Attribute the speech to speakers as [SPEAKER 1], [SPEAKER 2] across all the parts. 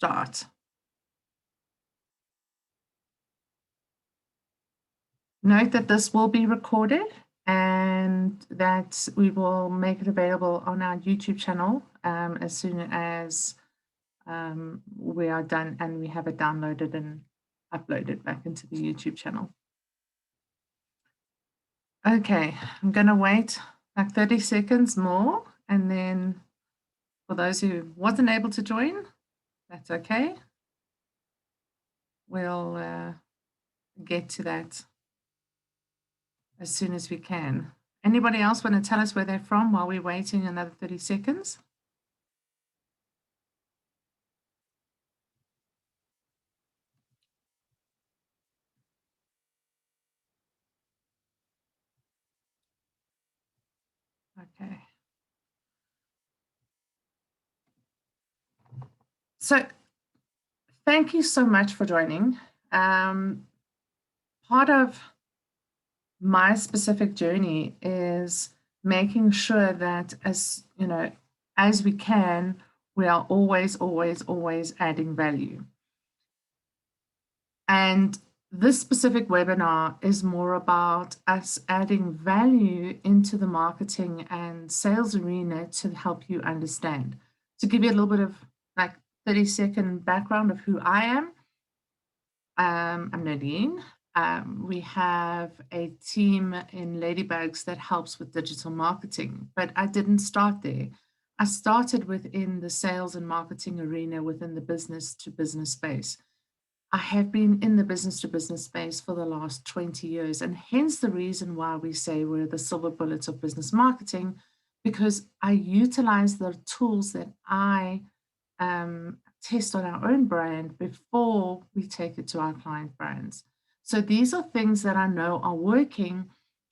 [SPEAKER 1] start. Note that this will be recorded and that we will make it available on our YouTube channel as soon as we are done and we have it downloaded and uploaded back into the YouTube channel. Okay, I'm going to wait like 30 seconds more, and then for those who wasn't able to join, that's okay. We'll get to that as soon as we can. Anybody else want to tell us where they're from while we're waiting another 30 seconds? Okay. So thank you so much for joining. Part of my specific journey is making sure that as we can, we are always adding value. And this specific webinar is more about us adding value into the marketing and sales arena to help you understand. To give you a little bit of like 30-second background of who I am, I'm Nadine. We have a team in LadyBugz that helps with digital marketing, but I didn't start there. I started within the sales and marketing arena within the business-to-business space. I have been in the business-to-business space for the last 20 years, and hence the reason why we say we're the silver bullets of business marketing, because I utilize the tools that I test on our own brand before we take it to our client brands. So these are things that I know are working,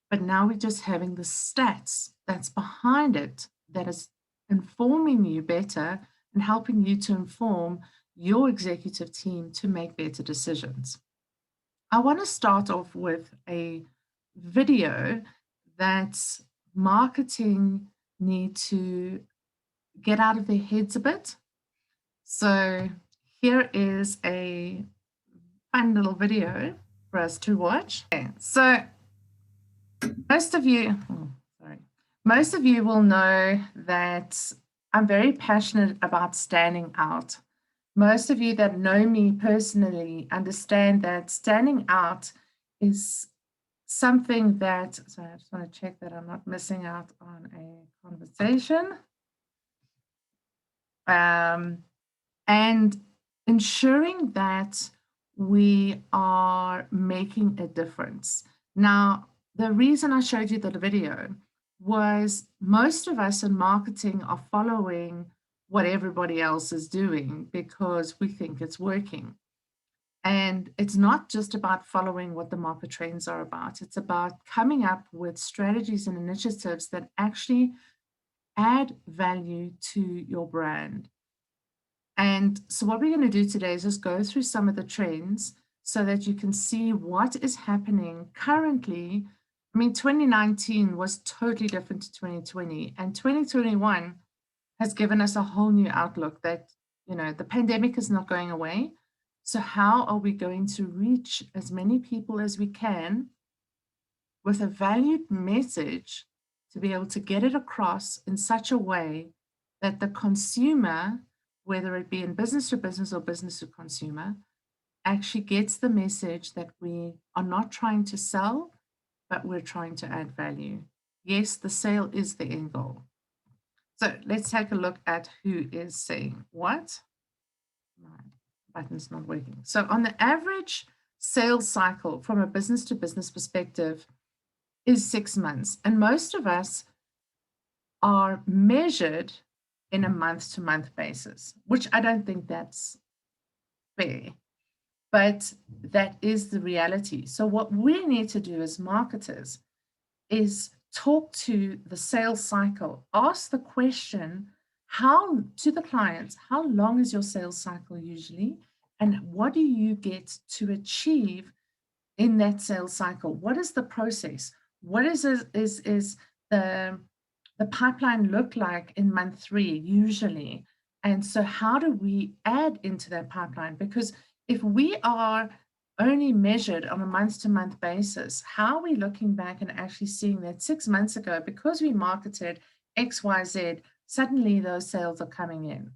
[SPEAKER 1] but now we're just having the stats that's behind it that is informing you better and helping you to inform your executive team to make better decisions. I want to start off with a video that marketing need to get out of their heads a bit. So here is a fun little video for us to watch. Okay, so most of you will know that I'm very passionate about standing out. Most of you that know me personally understand that standing out is something that, sorry, I just want to check that I'm not missing out on a conversation. And ensuring that we are making a difference. Now, the reason I showed you the video was most of us in marketing are following what everybody else is doing because we think it's working. And it's not just about following what the market trends are about. It's about coming up with strategies and initiatives that actually add value to your brand. And so what we're going to do today is just go through some of the trends so that you can see what is happening currently. I mean, 2019 was totally different to 2020, and 2021 has given us a whole new outlook that, the pandemic is not going away. So how are we going to reach as many people as we can with a valued message to be able to get it across in such a way that the consumer, whether it be in business to business or business to consumer, actually gets the message that we are not trying to sell, but we're trying to add value. Yes, the sale is the end goal. So let's take a look at who is saying what. My button's not working. So on the average sales cycle from a business to business perspective is 6 months. And most of us are measured in a month-to-month basis, which I don't think that's fair, but that is the reality. So what we need to do as marketers is talk to the sales cycle, ask the question, to the clients, how long is your sales cycle usually? And what do you get to achieve in that sales cycle? What is the process? What is the pipeline look like in month 3 usually? And so how do we add into that pipeline? Because if we are only measured on a month-to-month basis, how are we looking back and actually seeing that 6 months ago, because we marketed XYZ, suddenly those sales are coming in?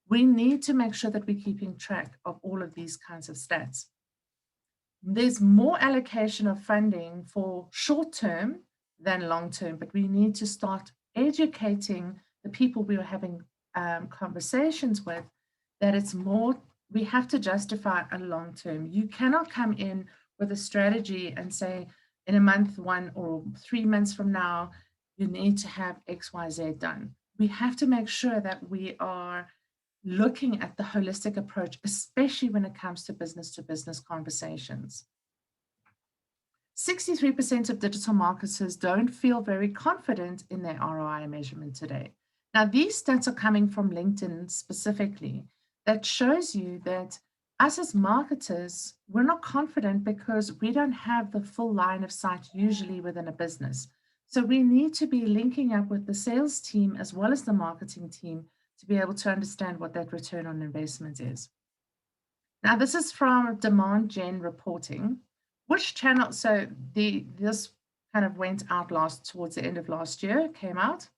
[SPEAKER 1] We need to make sure that we're keeping track of all of these kinds of stats. There's more allocation of funding for short term than long term, but we need to start educating the people we are having conversations with that it's more, we have to justify a long term. You cannot come in with a strategy and say, in a month, 1 or 3 months from now, you need to have XYZ done. We have to make sure that we are looking at the holistic approach, especially when it comes to business conversations. 63% of digital marketers don't feel very confident in their ROI measurement today. Now, these stats are coming from LinkedIn specifically. That shows you that us as marketers, we're not confident because we don't have the full line of sight usually within a business. So we need to be linking up with the sales team as well as the marketing team to be able to understand what that return on investment is. Now, this is from Demand Gen Reporting. Which channel? So this kind of went out towards the end of last year, came out.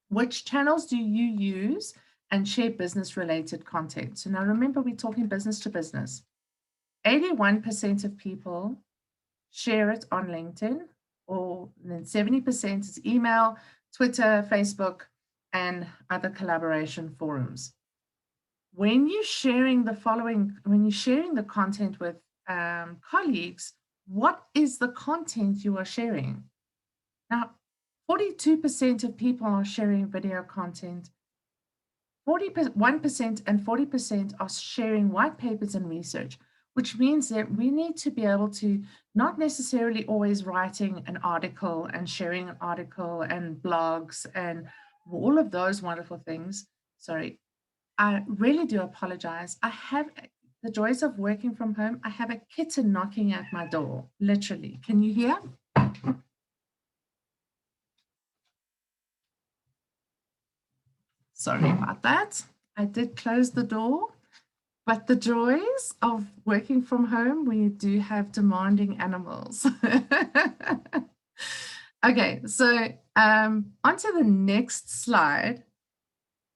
[SPEAKER 1] Which channels do you use and share business related content? So now remember, we're talking business to business. 81% of people share it on LinkedIn, or then 70% is email, Twitter, Facebook, and other collaboration forums. When you're sharing the content with colleagues, what is the content you are sharing? Now, 42% of people are sharing video content. 41% and 40% are sharing white papers and research, which means that we need to be able to not necessarily always writing an article and sharing an article and blogs and all of those wonderful things. Sorry, I really do apologize. I have the joys of working from home. I have a kitten knocking at my door, literally. Can you hear? Sorry about that. I did close the door, but the joys of working from home, we do have demanding animals. Okay, so onto the next slide.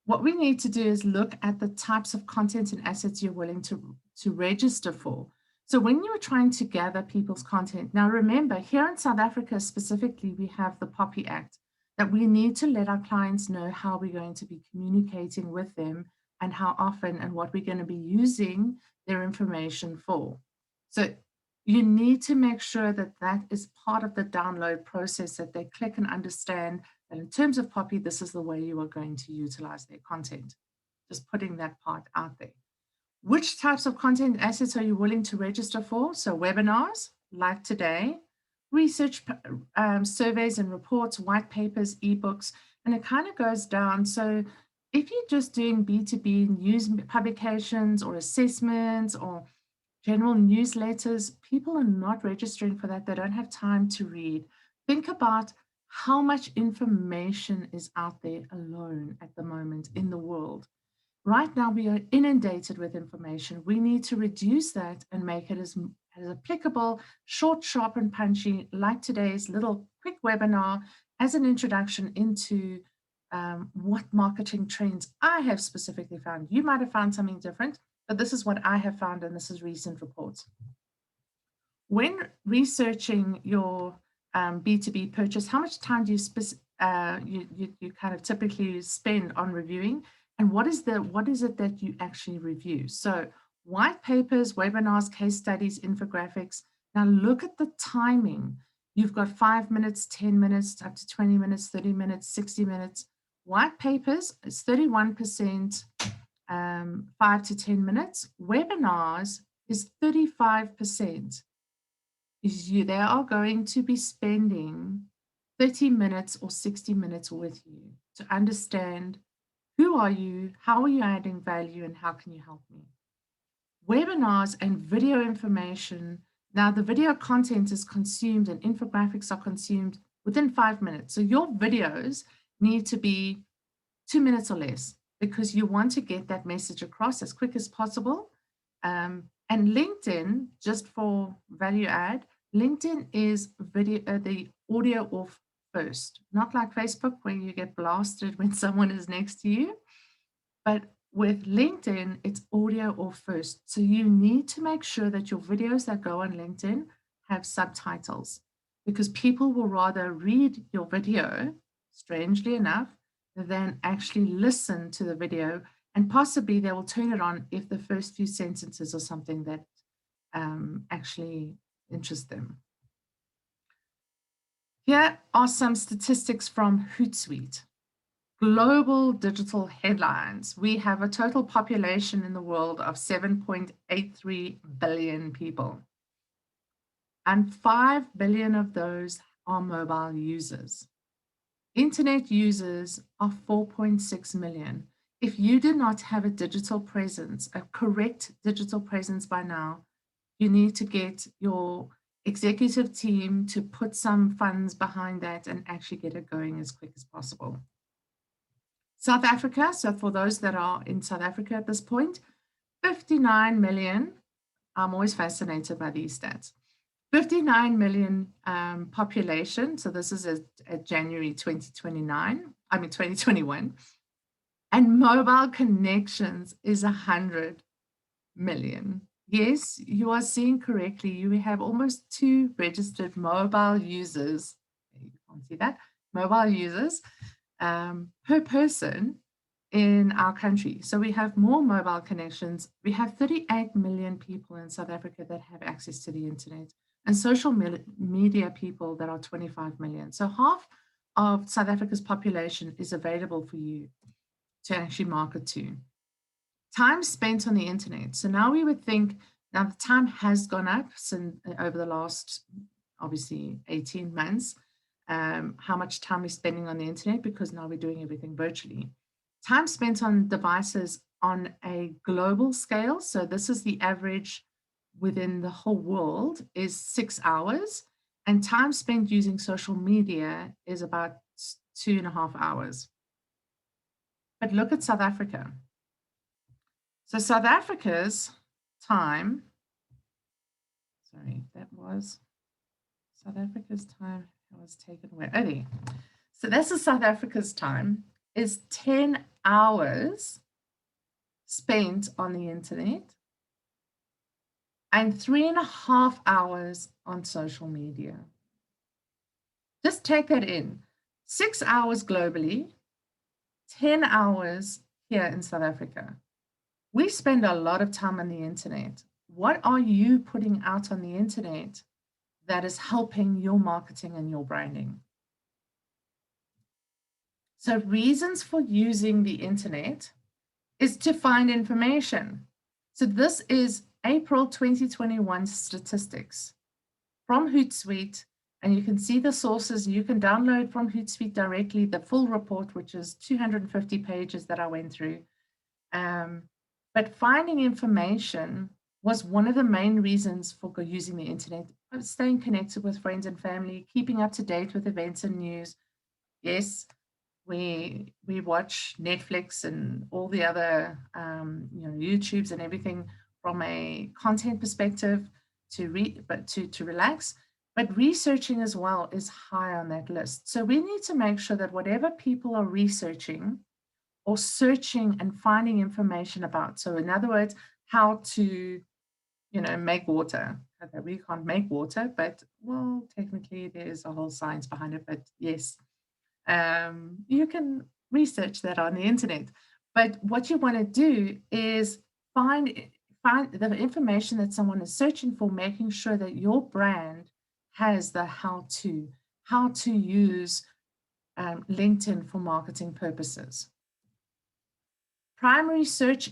[SPEAKER 1] What we need to do is look at the types of content and assets you're willing to register for. So when you're trying to gather people's content, now remember, here in South Africa specifically, we have the POPI Act, that we need to let our clients know how we're going to be communicating with them and how often and what we're going to be using their information for. So you need to make sure that that is part of the download process, that they click and understand that in terms of POPI, this is the way you are going to utilize their content. Just putting that part out there. Which types of content assets are you willing to register for? So webinars, like today, research surveys and reports, white papers, ebooks, and it kind of goes down. So if you're just doing B2B news publications or assessments or general newsletters, people are not registering for that. They don't have time to read. Think about how much information is out there alone at the moment in the world. Right now, we are inundated with information. We need to reduce that and make it as applicable, short, sharp, and punchy, like today's little quick webinar as an introduction into what marketing trends I have specifically found. You might have found something different, but this is what I have found, and this is recent reports. When researching your B2B purchase, how much time do you kind of typically spend on reviewing? And what is it that you actually review? So white papers, webinars, case studies, infographics. Now look at the timing. You've got 5 minutes, 10 minutes, up to 20 minutes, 30 minutes, 60 minutes. White papers is 31%, 5 to 10 minutes. Webinars is 35%. They are going to be spending 30 minutes or 60 minutes with you to understand who are you, how are you adding value, and how can you help me? Webinars and video information. Now, the video content is consumed and infographics are consumed within 5 minutes. So your videos need to be 2 minutes or less. because you want to get that message across as quick as possible. And LinkedIn, just for value add, LinkedIn is video, the audio off first, not like Facebook where you get blasted when someone is next to you. But with LinkedIn, it's audio off first. So you need to make sure that your videos that go on LinkedIn have subtitles, because people will rather read your video, strangely enough, than actually listen to the video. And possibly they will turn it on if the first few sentences are something that actually interests them. Here are some statistics from Hootsuite. Global digital headlines. We have a total population in the world of 7.83 billion people. And 5 billion of those are mobile users. Internet users are 4.6 million. If you do not have a digital presence, a correct digital presence by now, you need to get your executive team to put some funds behind that and actually get it going as quick as possible. South Africa, so for those that are in South Africa at this point, 59 million. I'm always fascinated by these stats. 59 million population. So this is at January 2021. And mobile connections is 100 million. Yes, you are seeing correctly. You have almost 2 registered mobile users. You can't see that. Mobile users per person in our country. So we have more mobile connections. We have 38 million people in South Africa that have access to the internet, and social media people that are 25 million. So half of South Africa's population is available for you to actually market to. Time spent on the internet. So now we would think, now the time has gone up since over the last, obviously, 18 months, how much time we're spending on the internet, because now we're doing everything virtually. Time spent on devices on a global scale, so this is the average within the whole world, is 6 hours, and time spent using social media is about 2.5 hours. But look at South Africa. So South Africa's time, sorry, that was South Africa's time was taken away. Okay, so this is South Africa's time, is 10 hours spent on the internet and 3.5 hours on social media. Just take that in. 6 hours globally, 10 hours here in South Africa. We spend a lot of time on the internet. What are you putting out on the internet that is helping your marketing and your branding? So reasons for using the internet is to find information. So this is April 2021 statistics from Hootsuite, and you can see the sources. You can download from Hootsuite directly the full report, which is 250 pages that I went through. But finding information was one of the main reasons for using the internet. Staying connected with friends and family, keeping up to date with events and news. Yes, we watch Netflix and all the other YouTubes and everything from a content perspective to relax, but researching as well is high on that list. So we need to make sure that whatever people are researching or searching and finding information about, so in other words, how to make water. Okay, we can't make water, but well, technically there's a whole science behind it, but yes, you can research that on the internet. But what you want to do is find the information that someone is searching for, making sure that your brand has the how to use LinkedIn for marketing purposes. Primary search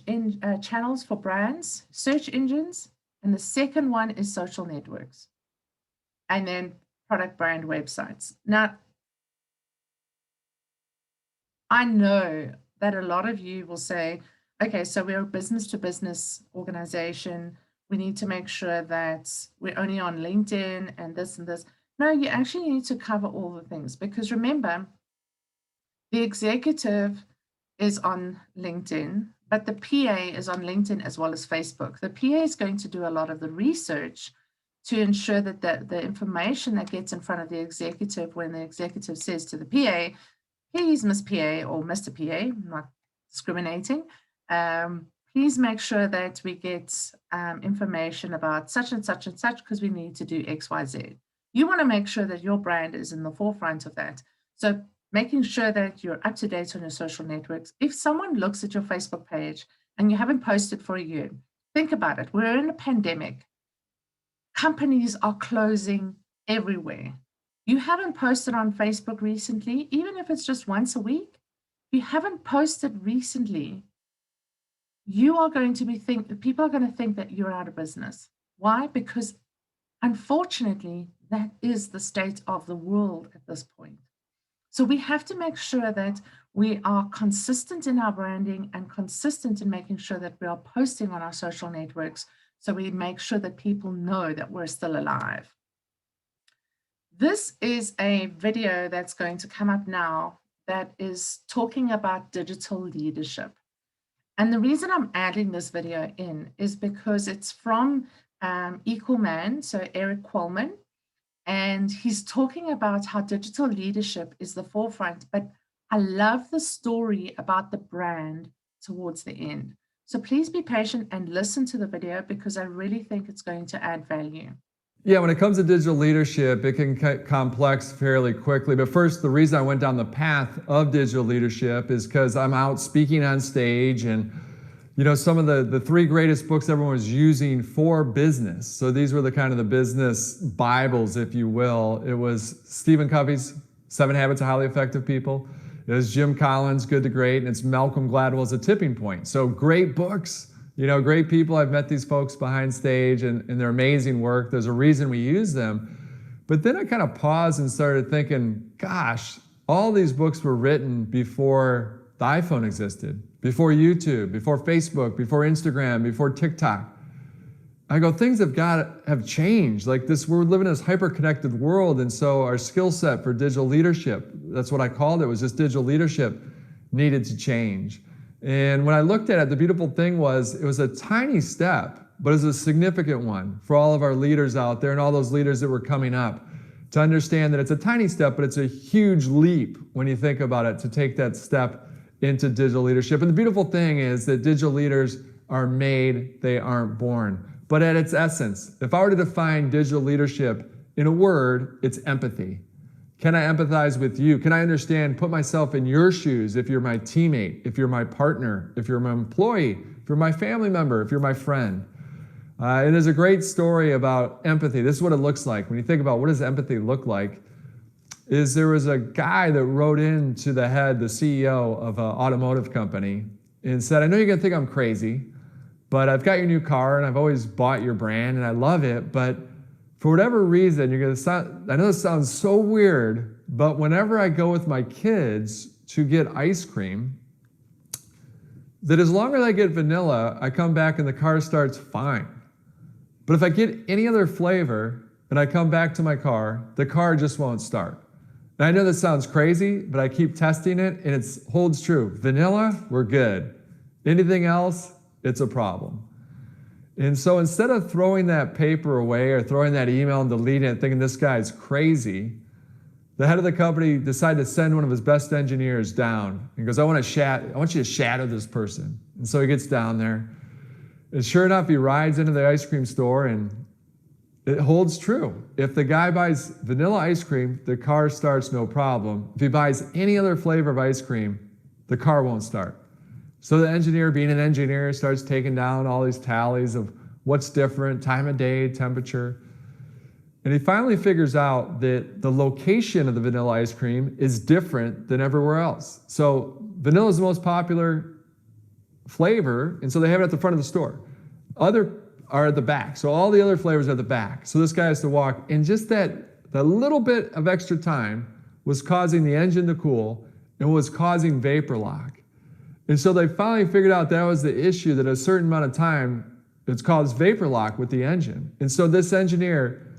[SPEAKER 1] channels for brands, search engines, and the second one is social networks, and then product brand websites. Now, I know that a lot of you will say, okay, so we're a business to business organization. We need to make sure that we're only on LinkedIn and this and this. No, you actually need to cover all the things, because remember, the executive is on LinkedIn, but the PA is on LinkedIn as well as Facebook. The PA is going to do a lot of the research to ensure that the information that gets in front of the executive, when the executive says to the PA, please, Miss PA or Mr. PA, not discriminating, please make sure that we get information about such and such and such because we need to do X, Y, Z. You want to make sure that your brand is in the forefront of that. So making sure that you're up to date on your social networks. If someone looks at your Facebook page and you haven't posted for a year, think about it. We're in a pandemic. Companies are closing everywhere. You haven't posted on Facebook recently, even if it's just once a week. If you haven't posted recently, you are going to be people are going to think that you're out of business. Why? Because unfortunately, that is the state of the world at this point. So we have to make sure that we are consistent in our branding and consistent in making sure that we are posting on our social networks so we make sure that people know that we're still alive. This is a video that's going to come up now that is talking about digital leadership. And the reason I'm adding this video in is because it's from Equal Man, so Eric Qualman, and he's talking about how digital leadership is the forefront, but I love the story about the brand towards the end. So please be patient and listen to the video because I really think it's going to add value.
[SPEAKER 2] Yeah, when it comes to digital leadership, it can get complex fairly quickly. But first, the reason I went down the path of digital leadership is because I'm out speaking on stage, and you know, some of the three greatest books everyone was using for business. So these were the kind of the business Bibles, if you will. It was Stephen Covey's 7 Habits of Highly Effective People. It was Jim Collins' Good to Great, and it's Malcolm Gladwell's A Tipping Point. So great books, you know, great people. I've met these folks behind stage and their amazing work. There's a reason we use them. But then I kind of paused and started thinking, gosh, all these books were written before the iPhone existed, before YouTube, before Facebook, before Instagram, before TikTok. I go, things have changed. Like this, we're living in this hyper-connected world, and so our skill set for digital leadership, that's what I called it, was just digital leadership needed to change. And when I looked at it, the beautiful thing was, it was a tiny step, but it was a significant one for all of our leaders out there and all those leaders that were coming up to understand that it's a tiny step, but it's a huge leap when you think about it, to take that step into digital leadership. And the beautiful thing is that digital leaders are made, they aren't born. But at its essence, if I were to define digital leadership in a word, it's empathy. Can I empathize with you? Can I understand, put myself in your shoes if you're my teammate, if you're my partner, if you're my employee, if you're my family member, if you're my friend? It is a great story about empathy. This is what it looks like. When you think about what does empathy look like, is there was a guy that wrote in to the CEO of an automotive company and said, I know you're gonna think I'm crazy, but I've got your new car and I've always bought your brand and I love it, but for whatever reason, you're gonna I know this sounds so weird, but whenever I go with my kids to get ice cream, that as long as I get vanilla, I come back and the car starts fine. But if I get any other flavor and I come back to my car, the car just won't start. And I know this sounds crazy, but I keep testing it and it holds true. Vanilla, we're good. Anything else, it's a problem. And so instead of throwing that paper away or throwing that email and deleting it thinking this guy's crazy, the head of the company decided to send one of his best engineers down. He goes, I want you to shadow this person. And so he gets down there. And sure enough, he rides into the ice cream store and it holds true. If the guy buys vanilla ice cream, the car starts no problem. If he buys any other flavor of ice cream, the car won't start. So the engineer, being an engineer, starts taking down all these tallies of what's different, time of day, temperature. And he finally figures out that the location of the vanilla ice cream is different than everywhere else. So vanilla is the most popular flavor, and so they have it at the front of the store. Other are at the back. So all the other flavors are at the back. So this guy has to walk, and just that little bit of extra time was causing the engine to cool and was causing vapor lock. And so they finally figured out that was the issue, that a certain amount of time it's caused vapor lock with the engine. And so this engineer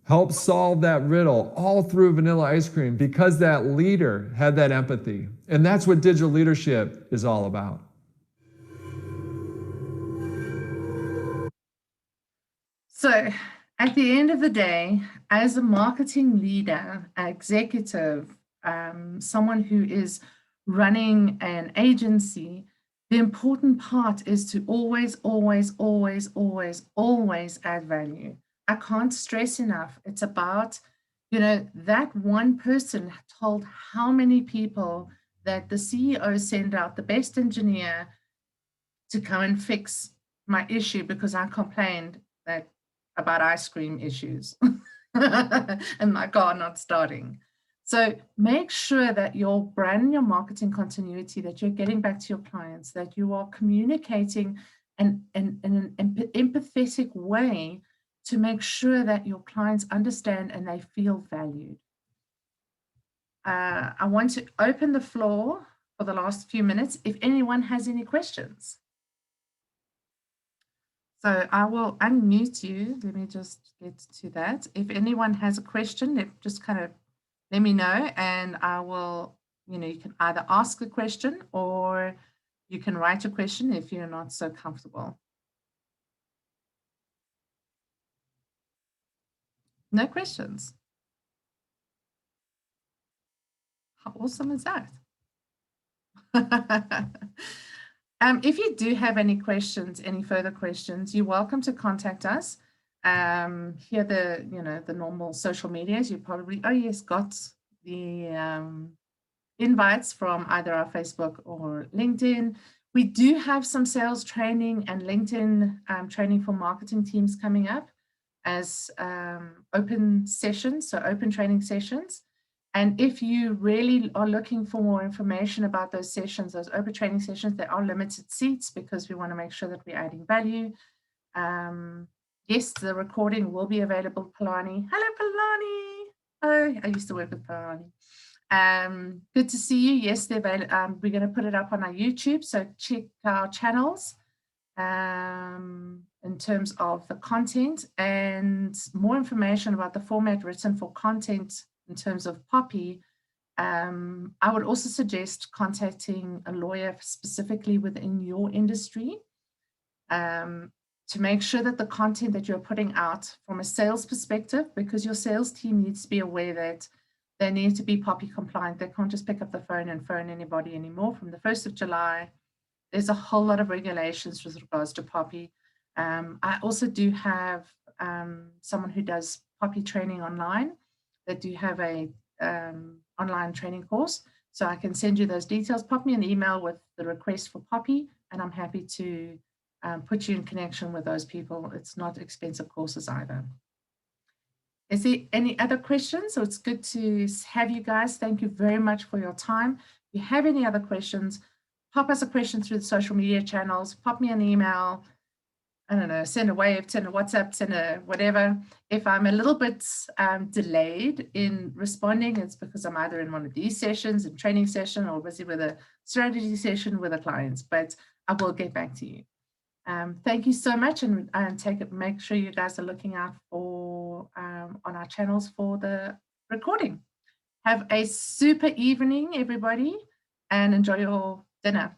[SPEAKER 2] help solve that riddle all through vanilla ice cream because that leader had that empathy. And that's what digital leadership is all about.
[SPEAKER 1] So at the end of the day, as a marketing leader, executive, someone who is running an agency, the important part is to always, always, always, always, always add value. I can't stress enough. It's about, that one person told how many people that the CEO sent out the best engineer to come and fix my issue because I complained that about ice cream issues and my car not starting. So make sure that your brand and your marketing continuity, that you're getting back to your clients, that you are communicating in an empathetic way to make sure that your clients understand and they feel valued. I want to open the floor for the last few minutes if anyone has any questions. So I will unmute you. Let me just get to that. If anyone has a question, just kind of let me know and I will, you can either ask a question or you can write a question if you're not so comfortable. No questions. How awesome is that? If you do have any questions, any further questions, you're welcome to contact us. Here the normal social medias. You probably got the invites from either our Facebook or LinkedIn. We do have some sales training and LinkedIn training for marketing teams coming up as open sessions, so open training sessions. And if you really are looking for more information about those sessions, those open training sessions, there are limited seats because we want to make sure that we're adding value. Yes, the recording will be available, Palani. Hello, Palani. Oh, I used to work with Palani. Good to see you. Yes, they're available. We're going to put it up on our YouTube, so check our channels in terms of the content and more information about the format written for content in terms of Poppy. I would also suggest contacting a lawyer specifically within your industry to make sure that the content that you're putting out from a sales perspective, because your sales team needs to be aware that they need to be Poppy compliant. They can't just pick up the phone and phone anybody anymore. From the 1st of July, there's a whole lot of regulations with regards to Poppy. I also do have someone who does Poppy training online. That do have a online training course. So I can send you those details. Pop me an email with the request for Poppy, and I'm happy to put you in connection with those people. It's not expensive courses either. Is there any other questions? So it's good to have you guys. Thank you very much for your time. If you have any other questions, pop us a question through the social media channels, pop me an email, I don't know, send a wave, send a WhatsApp, send a whatever. If I'm a little bit delayed in responding, it's because I'm either in one of these sessions, a training session, or busy with a strategy session with the clients, but I will get back to you. Thank you so much, and make sure you guys are looking out for on our channels for the recording. Have a super evening, everybody, and enjoy your dinner.